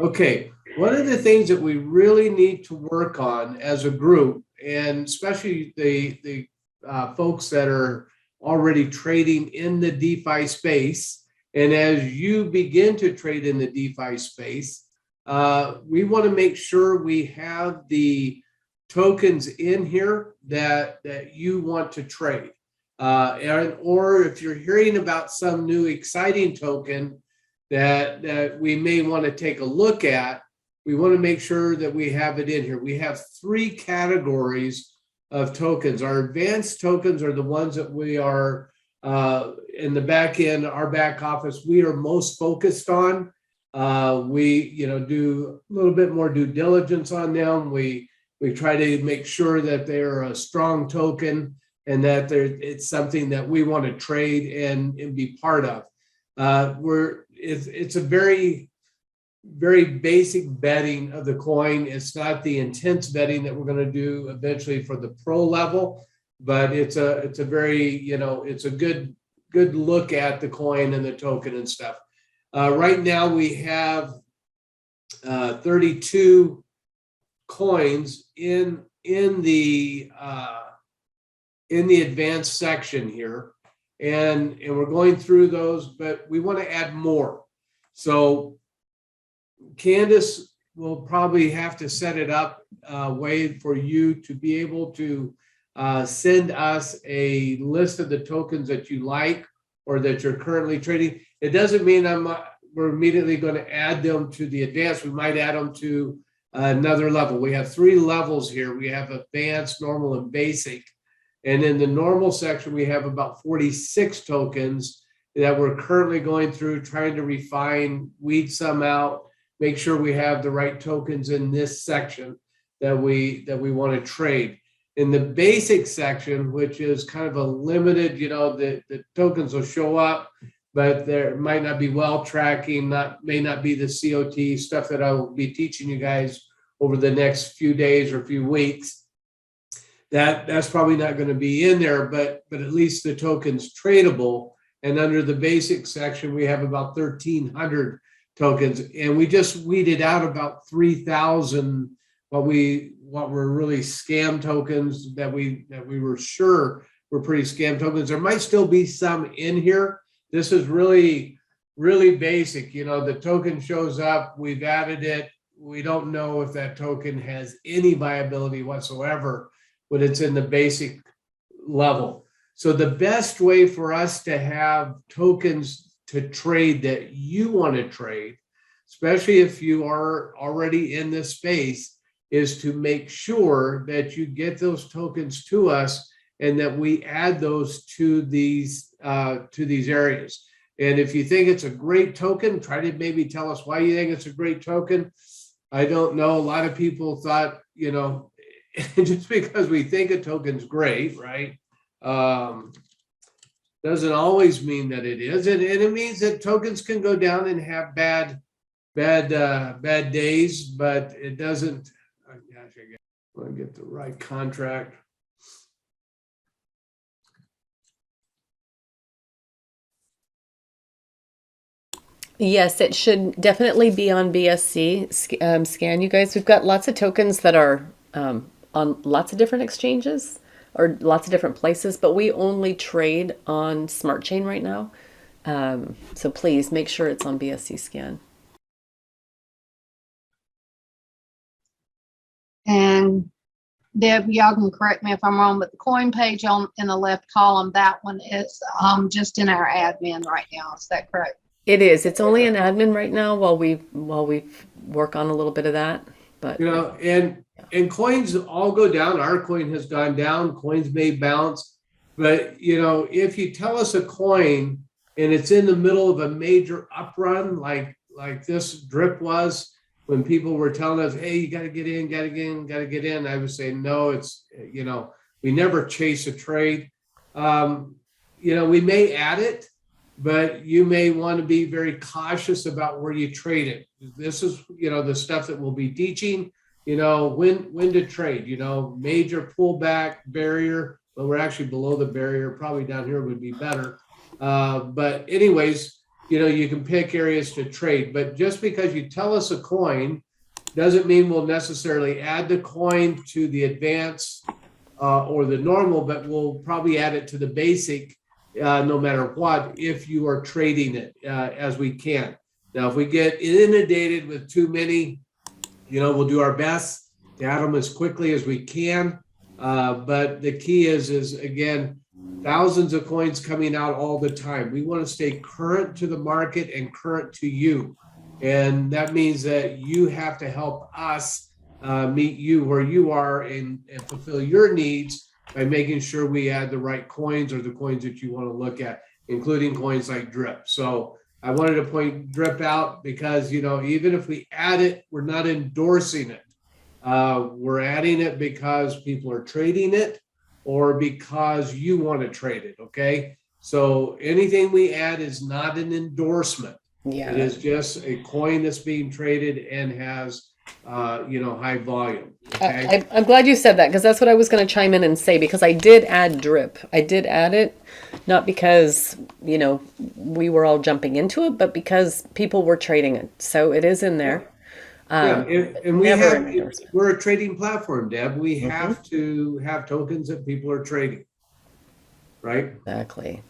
Okay, one of the things that we really need to work on as a group, and especially the folks that are already trading in the DeFi space, and as you begin to trade in the DeFi space, we want to make sure we have the tokens in here that you want to trade. Or if you're hearing about some new exciting token that we may want to take a look at, we want to make sure that we have it in here. We have three categories of tokens. Our advanced tokens are the ones that we are in the back end, our back office, we are most focused on. We do a little bit more due diligence on them. We try to make sure that they're a strong token and that it's something that we want to trade and be part of. It's a very, very basic betting of the coin. It's not the intense betting that we're going to do eventually for the pro level, but it's a very, it's a good look at the coin and the token and stuff. Right now we have 32 coins in the advanced section here. And we're going through those, but we want to add more. So Candace will probably have to set it up a way for you to be able to send us a list of the tokens that you like or that you're currently trading. It doesn't mean we're immediately going to add them to the advanced. We might add them to another level. We have 3 levels here. We have advanced, normal, and basic. And in the normal section, we have about 46 tokens that we're currently going through, trying to refine, weed some out, make sure we have the right tokens in this section that we want to trade. In the basic section, which is kind of a limited, the tokens will show up, but there might not be well tracking, may not be the COT stuff that I will be teaching you guys over the next few days or few weeks. That's probably not going to be in there, but at least the token's tradable. And under the basic section, we have about 1,300 tokens, and we just weeded out about 3,000 what were really scam tokens that we were sure were pretty scam tokens. There might still be some in here. This is really, really basic. The token shows up, we've added it. We don't know if that token has any viability whatsoever, but it's in the basic level. So the best way for us to have tokens to trade that you want to trade, especially if you are already in this space, is to make sure that you get those tokens to us and that we add those to these areas. And if you think it's a great token, try to maybe tell us why you think it's a great token. I don't know. A lot of people thought, just because we think a token's great, right? Doesn't always mean that it is. And it means that tokens can go down and have bad days, but it doesn't. Oh gosh, I want to get the right contract. Yes, it should definitely be on BSC scan, you guys. We've got lots of tokens that are on lots of different exchanges or lots of different places, but we only trade on Smart Chain right now. So please make sure it's on BSC scan. And Deb, y'all can correct me if I'm wrong, but the coin page in the left column, that one is just in our admin right now. Is that correct? It is. It's only an admin right now while we work on a little bit of that. But and coins all go down. Our coin has gone down. Coins may bounce, but if you tell us a coin and it's in the middle of a major uprun, like this drip was, when people were telling us, "Hey, you got to get in, got to get in," I would say, "No, it's we never chase a trade. We may add it." But you may want to be very cautious about where you trade it. This is, the stuff that we'll be teaching, when to trade, major pullback barrier. Well, we're actually below the barrier. Probably down here would be better. But anyways, you can pick areas to trade, but just because you tell us a coin doesn't mean we'll necessarily add the coin to the advanced or the normal, but we'll probably add it to the basic no matter what, if you are trading it as we can. Now, if we get inundated with too many, we'll do our best to add them as quickly as we can. But the key is again, thousands of coins coming out all the time. We want to stay current to the market and current to you. And that means that you have to help us meet you where you are and fulfill your needs by making sure we add the right coins or the coins that you want to look at, including coins like DRIP. So I wanted to point DRIP out because, even if we add it, we're not endorsing it. We're adding it because people are trading it or because you want to trade it, okay? So anything we add is not an endorsement. Yeah. It is just a coin that's being traded and has, high volume, okay? I'm glad you said that, because that's what I was going to chime in and say, because I did add DRIP. I did add it, not because, we were all jumping into it, but because people were trading it. So it is in there. Yeah, and we're a trading platform, Deb. We Mhm. have to have tokens that people are trading, right? Exactly.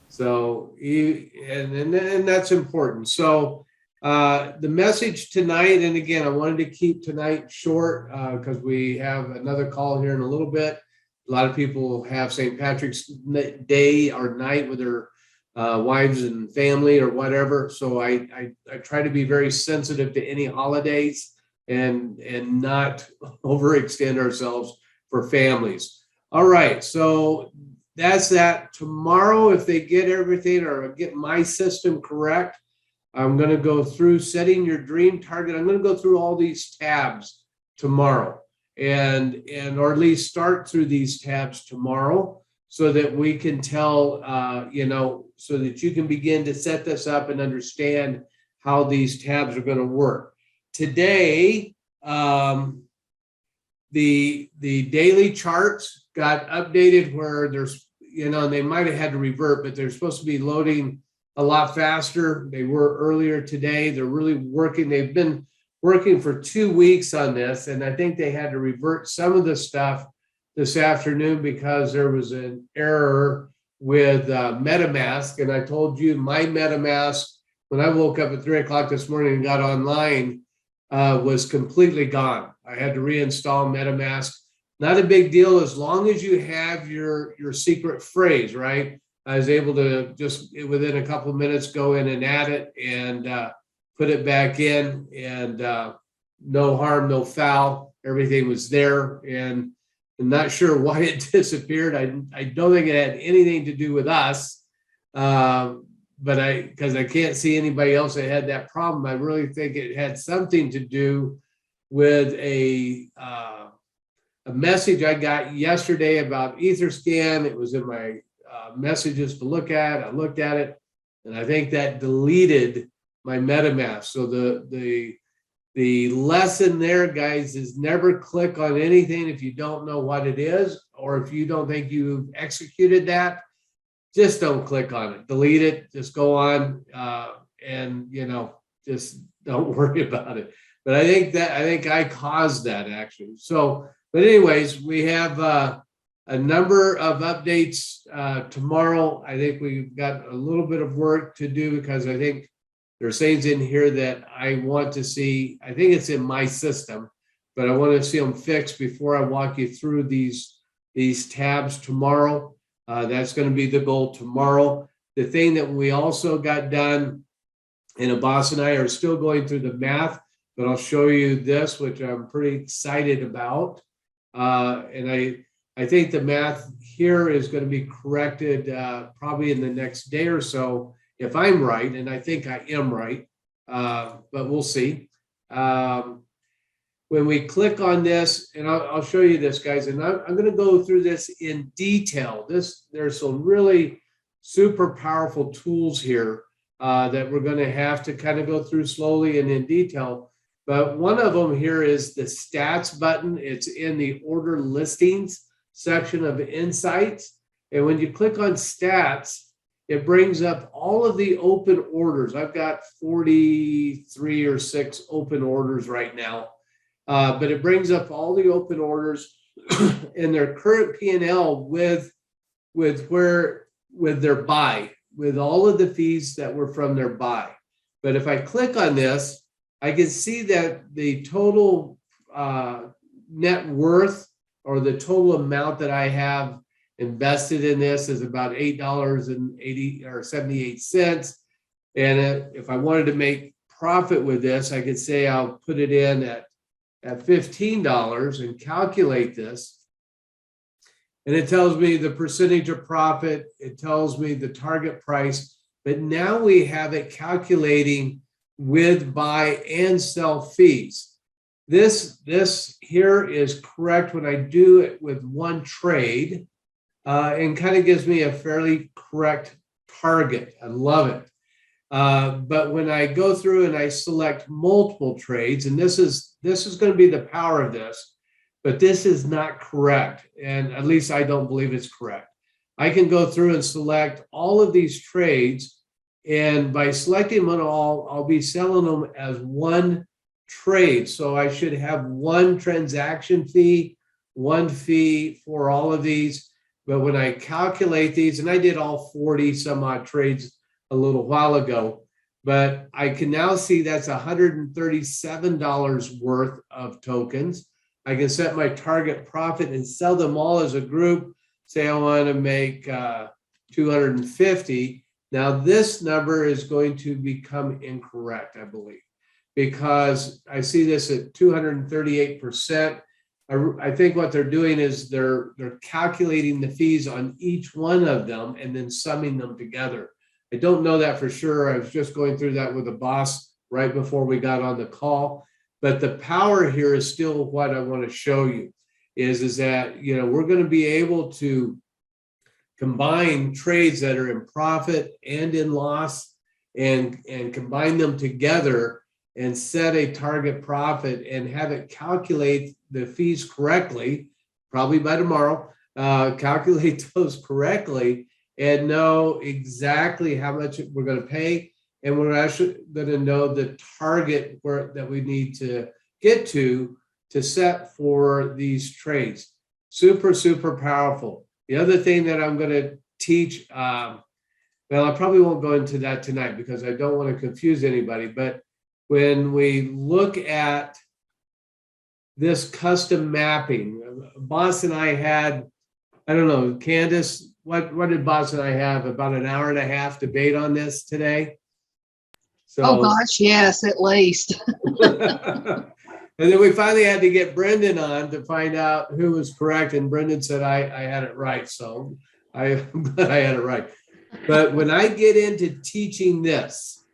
So, and that's important. So, the message tonight, and again, I wanted to keep tonight short because we have another call here in a little bit. A lot of people have St. Patrick's Day or night with their wives and family or whatever. So I try to be very sensitive to any holidays and not overextend ourselves for families. All right, so that's that. Tomorrow, if they get everything or get my system correct, I'm going to go through setting your dream target. I'm going to go through all these tabs tomorrow or at least start through these tabs tomorrow so that we can tell, so that you can begin to set this up and understand how these tabs are going to work. Today, the daily charts got updated where there's, they might have had to revert, but they're supposed to be loading a lot faster. They were earlier today. They're really working. They've been working for 2 weeks on this, and I think they had to revert some of the stuff this afternoon because there was an error with MetaMask. And I told you my MetaMask, when I woke up at 3:00 this morning and got online, was completely gone. I had to reinstall MetaMask. Not a big deal as long as you have your secret phrase, right? I was able to just within a couple of minutes go in and add it and put it back in, and no harm, no foul. Everything was there, and I'm not sure why it disappeared. I don't think it had anything to do with us, but because I can't see anybody else that had that problem. I really think it had something to do with a message I got yesterday about Etherscan. It was in my messages to look at. I looked at it, and I think that deleted my MetaMask. So the lesson there, guys, is never click on anything if you don't know what it is, or if you don't think you've executed that, just don't click on it. Delete it. Just go on, and just don't worry about it. But I think I caused that actually. So, but anyways, we have a number of updates tomorrow. I think we've got a little bit of work to do because I think there's things in here that I want to see. I think it's in my system, but I want to see them fixed before I walk you through these tabs tomorrow. That's going to be the goal tomorrow. The thing that we also got done, and Abbas and I are still going through the math, but I'll show you this, which I'm pretty excited about. And I think the math here is going to be corrected probably in the next day or so, if I'm right, and I think I am right, but we'll see. When we click on this, and I'll show you this, guys, and I'm going to go through this in detail. There's some really super powerful tools here that we're going to have to kind of go through slowly and in detail. But one of them here is the stats button. It's in the order listings section of nSights. And when you click on stats, it brings up all of the open orders. I've got 43 or 6 open orders right now, but it brings up all the open orders in their current P&L with their buy, with all of the fees that were from their buy. But if I click on this, I can see that the total net worth, or the total amount that I have invested in this, is about $8.78. And if I wanted to make profit with this, I could say I'll put it in at $15 and calculate this. And it tells me the percentage of profit. It tells me the target price. But now we have it calculating with buy and sell fees. This here is correct when I do it with one trade, and kind of gives me a fairly correct target. I love it. But when I go through and I select multiple trades, and this is going to be the power of this, but this is not correct. And at least I don't believe it's correct. I can go through and select all of these trades, and by selecting them all, I'll be selling them as one trade. So I should have one transaction fee, one fee for all of these. But when I calculate these, and I did all 40 some odd trades a little while ago, but I can now see that's $137 worth of tokens. I can set my target profit and sell them all as a group. Say I want to make 250. Now this number is going to become incorrect, I believe, because I see this at 238%. I think what they're doing is they're calculating the fees on each one of them and then summing them together. I don't know that for sure. I was just going through that with the boss right before we got on the call. But the power here is still what I want to show you is that, you know, we're going to be able to combine trades that are in profit and in loss, and combine them together and set a target profit and have it calculate the fees correctly, probably by tomorrow, calculate those correctly and know exactly how much we're going to pay. And we're actually going to know the target that we need to get to set for these trades. Super, super powerful. The other thing that I'm going to teach, well, I probably won't go into that tonight because I don't want to confuse anybody, but when we look at this custom mapping, Boss and I had, I don't know, Candace, what did Boss and I have? About an hour and a half debate on this today? So, oh gosh, yes, at least. and then we finally had to get Brendan on to find out who was correct. And Brendan said I had it right. So I'm glad I had it right. But when I get into teaching this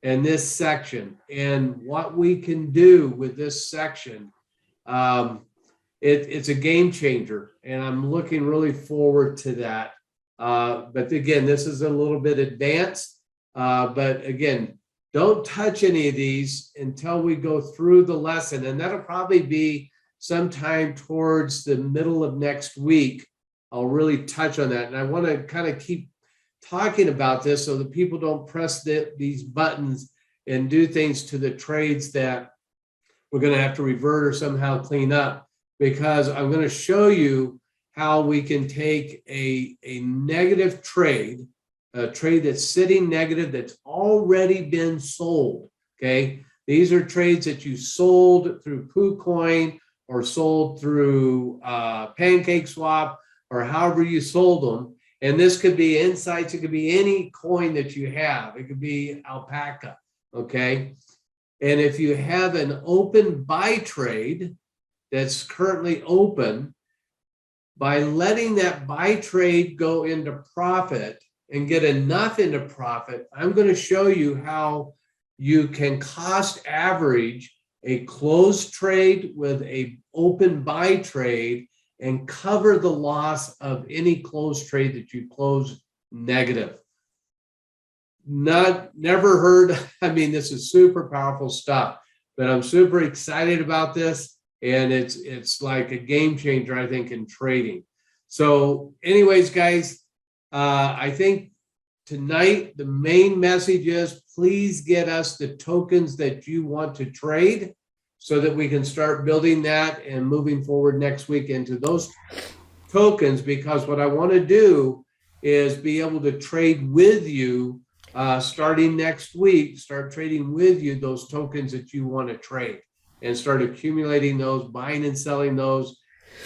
and this section and what we can do with this section, it's a game changer. And I'm looking really forward to that. But again, this is a little bit advanced. But again, don't touch any of these until we go through the lesson. And that'll probably be sometime towards the middle of next week. I'll really touch on that. And I want to kind of keep talking about this so that people don't press these buttons and do things to the trades that we're going to have to revert or somehow clean up, because I'm going to show you how we can take a negative trade, a trade that's sitting negative, that's already been sold, okay? These are trades that you sold through PooCoin or sold through PancakeSwap or however you sold them. And this could be nSights, it could be any coin that you have. It could be Alpaca, okay? And if you have an open buy trade that's currently open, by letting that buy trade go into profit and get enough into profit, I'm going to show you how you can cost average a closed trade with a open buy trade and cover the loss of any closed trade that you close negative. Never heard. I mean, this is super powerful stuff, but I'm super excited about this. And it's like a game changer, I think, in trading. So anyways, guys, I think tonight, the main message is please get us the tokens that you want to trade so that we can start building that and moving forward next week into those tokens, because what I want to do is be able to trade with you starting next week, start trading with you those tokens that you want to trade and start accumulating those, buying and selling those,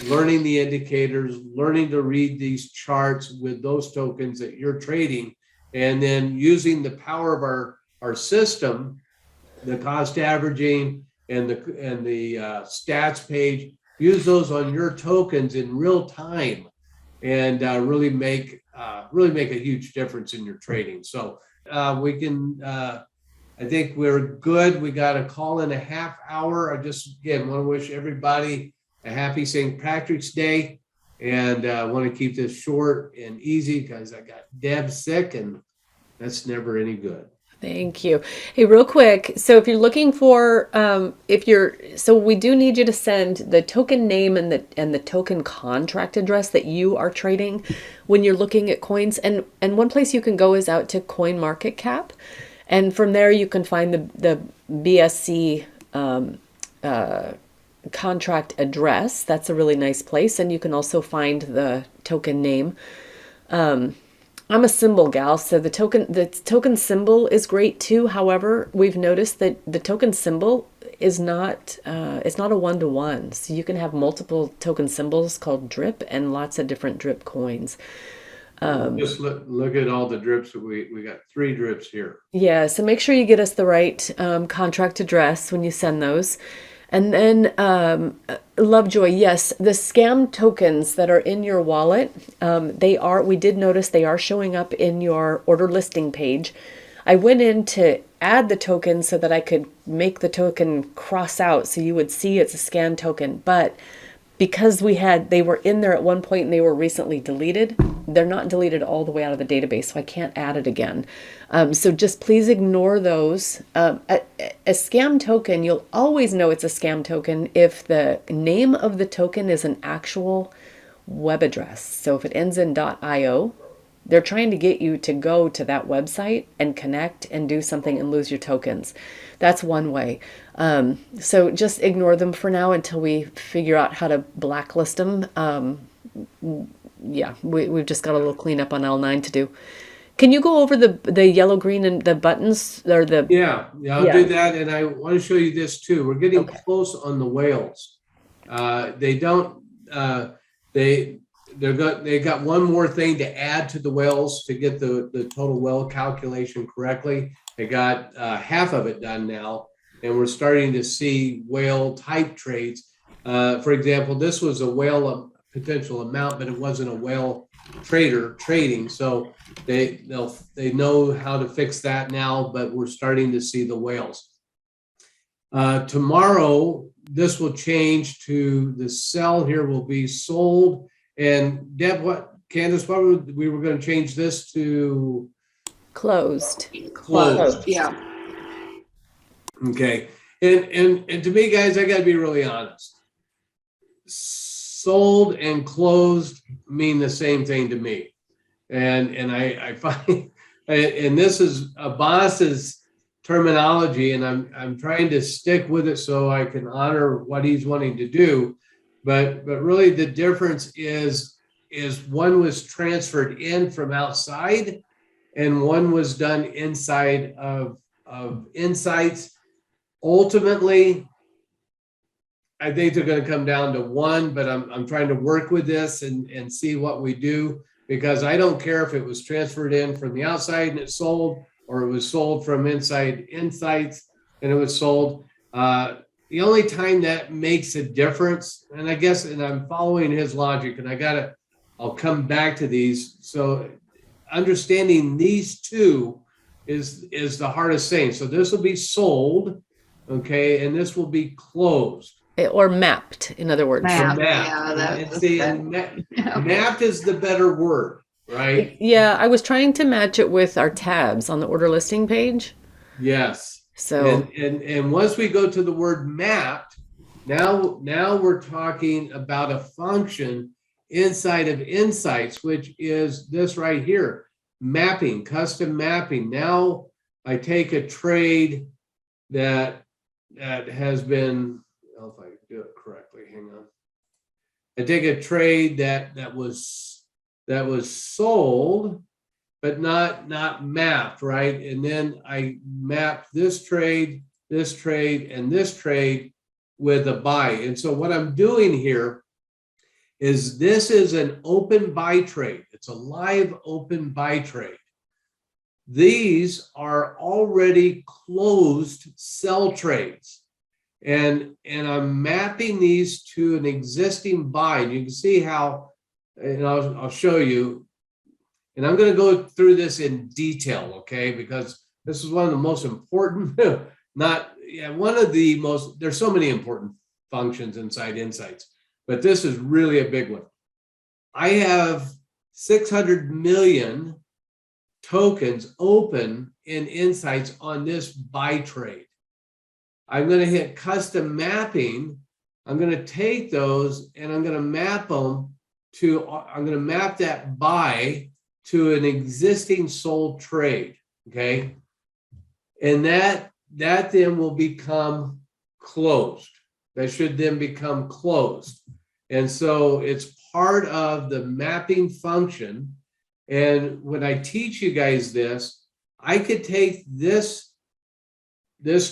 learning the indicators, learning to read these charts with those tokens that you're trading, and then using the power of our system, the cost averaging and the stats page, use those on your tokens in real time and really make a huge difference in your trading. So we can, I think we're good. We got a call in a half hour. I just, again, want to wish everybody a happy St. Patrick's Day, and want to keep this short and easy because I got Deb sick and that's never any good. Thank you. Hey, real quick. So if you're looking for, so we do need you to send the token name and the token contract address that you are trading when you're looking at coins. And one place you can go is out to CoinMarketCap. And from there you can find the BSC, contract address. That's a really nice place. And you can also find the token name. I'm a symbol gal, so the token symbol is great too. However, we've noticed that the token symbol is not it's not a one-to-one. So you can have multiple token symbols called drip and lots of different drip coins. Just look at all the drips. We got 3 drips here. Yeah, so make sure you get us the right contract address when you send those. And then Lovejoy, yes, the scam tokens that are in your wallet, we did notice they are showing up in your order listing page. I went in to add the token so that I could make the token cross out so you would see it's a scam token. But because they were in there at one point and they were recently deleted, they're not deleted all the way out of the database, so I can't add it again. So just please ignore those. A scam token, you'll always know it's a scam token if the name of the token is an actual web address. So if it ends in .io, they're trying to get you to go to that website and connect and do something and lose your tokens. That's one way. So just ignore them for now until we figure out how to blacklist them. Yeah, we've just got a little cleanup on L9 to do. Can you go over the yellow, green, and the buttons or the? Yeah, I'll do that. And I want to show you this too. We're getting close on the whales. They got one more thing to add to the whales to get the total whale calculation correctly. They got half of it done now, and we're starting to see whale type trades. For example, this was a whale potential amount, but it wasn't a whale trader trading. So they know how to fix that now, but we're starting to see the whales. Tomorrow, this will change to the sell here will be sold. And Deb, Candace, we were going to change this to? Closed. Yeah. Okay. And to me, guys, I got to be really honest. Sold and closed mean the same thing to me. And I find, and this is a boss's terminology, and I'm trying to stick with it so I can honor what he's wanting to do. But really the difference is one was transferred in from outside and one was done inside of nSights. Ultimately, I think they're going to come down to one, but I'm trying to work with this and see what we do, because I don't care if it was transferred in from the outside and it sold, or it was sold from inside nSights and it was sold. The only time that makes a difference, and I guess, and I'm following his logic, and I'll come back to these. So understanding these two is the hardest thing. So this will be sold, okay, and this will be closed. Or mapped, in other words. Mapped. Mapped. Mapped is the better word, right? Yeah, I was trying to match it with our tabs on the order listing page. Yes. So and once we go to the word mapped, now we're talking about a function inside of nSights, which is this right here. mapping, custom mapping. Now I take a trade that has been, I don't know if I can do it correctly, hang on. I take a trade that was sold, but not mapped, right? And then I map this trade, and this trade with a buy. And so what I'm doing here is this is an open buy trade. It's a live open buy trade. These are already closed sell trades. And I'm mapping these to an existing buy. And you can see how, and I'll show you. And I'm going to go through this in detail, okay? Because this is one of the most important, one of the most, there's so many important functions inside nSights, but this is really a big one. I have 600 million tokens open in nSights on this buy trade. I'm going to hit custom mapping. I'm going to take those and I'm going to map them to, I'm going to map that buy to an existing sold trade, okay? And that then will become closed. That should then become closed. And so it's part of the mapping function. And when I teach you guys this, I could take this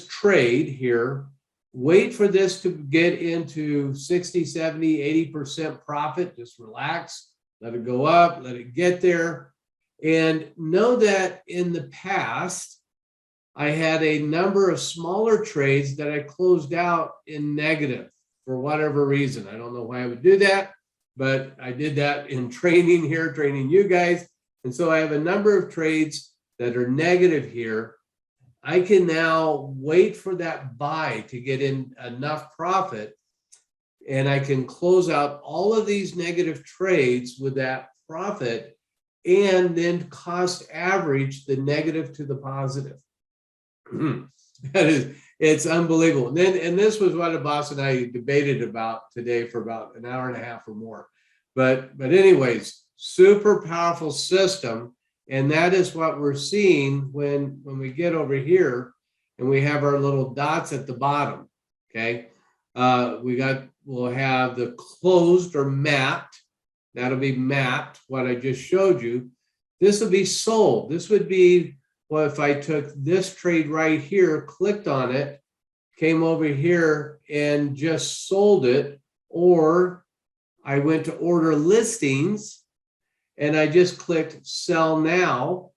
trade here, wait for this to get into 60, 70, 80% profit, just relax, let it go up, let it get there. And know that in the past, I had a number of smaller trades that I closed out in negative for whatever reason. I don't know why I would do that, but I did that in training here, training you guys. And so I have a number of trades that are negative here. I can now wait for that buy to get in enough profit, and I can close out all of these negative trades with that profit and then cost average the negative to the positive. It's unbelievable. And this was what a boss and I debated about today for about an hour and a half or more. But anyways, super powerful system. And that is what we're seeing when we get over here and we have our little dots at the bottom, okay? We'll have the closed or mapped. That'll be mapped, what I just showed you. This will be sold. This would be, well, if I took this trade right here, clicked on it, came over here and just sold it, or I went to order listings and I just clicked sell now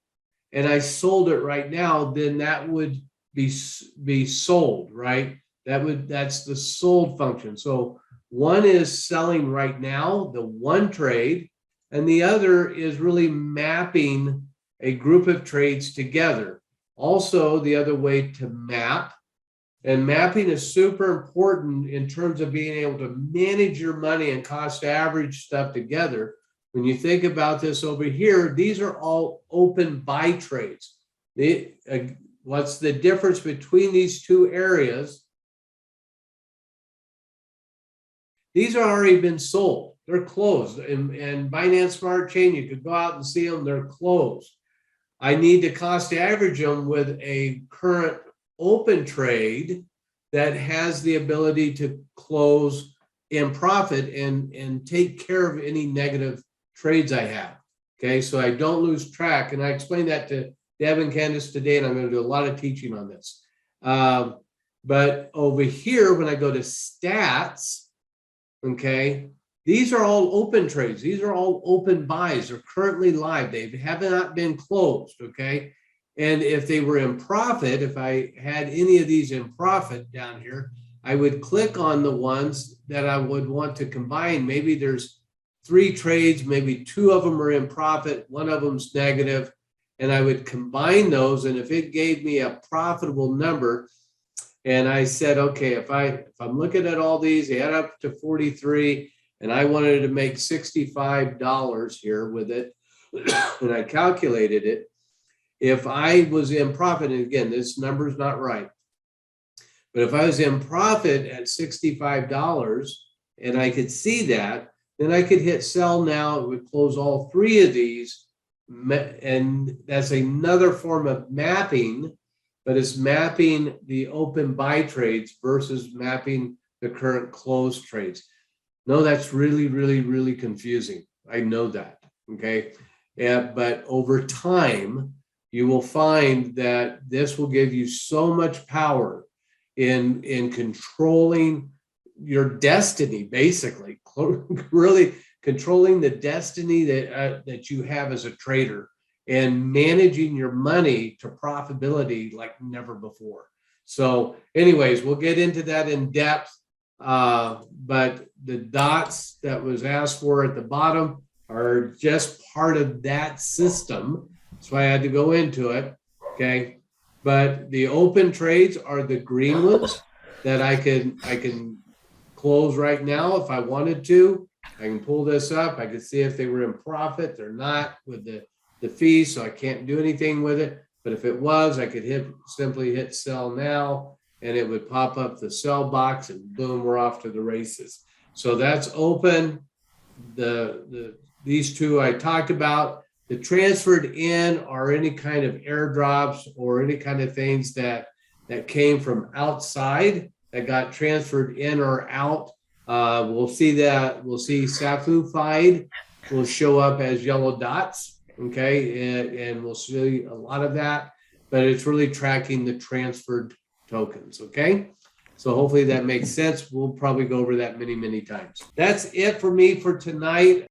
and I sold it right now, then that would be sold, right? That's the sold function. So one is selling right now, the one trade, and the other is really mapping a group of trades together. Also, the other way to map, and mapping is super important in terms of being able to manage your money and cost average stuff together. When you think about this over here, these are all open buy trades. What's the difference between these two areas? These are already been sold. They're closed. And Binance Smart Chain, you could go out and see them. They're closed. I need to cost average them with a current open trade that has the ability to close in profit and take care of any negative trades I have. Okay, so I don't lose track. And I explained that to Deb and Candace today, and I'm going to do a lot of teaching on this. But over here, when I go to stats, okay, these are all open trades. These are all open buys. They're currently live. They have not been closed, okay? And if they were in profit, if I had any of these in profit down here, I would click on the ones that I would want to combine. Maybe there's 3 trades, maybe 2 of them are in profit, 1 of them's negative, and I would combine those. And if it gave me a profitable number, and I said, okay, if I'm looking at all these, they add up to 43, and I wanted to make $65 here with it, and I calculated it. If I was in profit, and again, this number's not right, but if I was in profit at $65 and I could see that, then I could hit sell now. It would close all 3 of these and that's another form of mapping, but it's mapping the open buy trades versus mapping the current closed trades. No, that's really, really, really confusing. I know that. Okay. Yeah, but over time, you will find that this will give you so much power in controlling your destiny, basically, really controlling the destiny that you have as a trader and managing your money to profitability like never before. So anyways, we'll get into that in depth. But the dots that was asked for at the bottom are just part of that system. So I had to go into it. Okay. But the open trades are the green ones that I can close right now if I wanted to. I can pull this up. I can see if they were in profit. They're not with the fee, so I can't do anything with it. But if it was, I could simply hit sell now, and it would pop up the sell box, and boom, we're off to the races. So that's open. These two I talked about. The transferred in are any kind of airdrops or any kind of things that came from outside that got transferred in or out. We'll see that. We'll see Safufied will show up as yellow dots. Okay, and we'll see a lot of that, but it's really tracking the transferred tokens. Okay, so hopefully that makes sense. We'll probably go over that many times. That's it for me for tonight.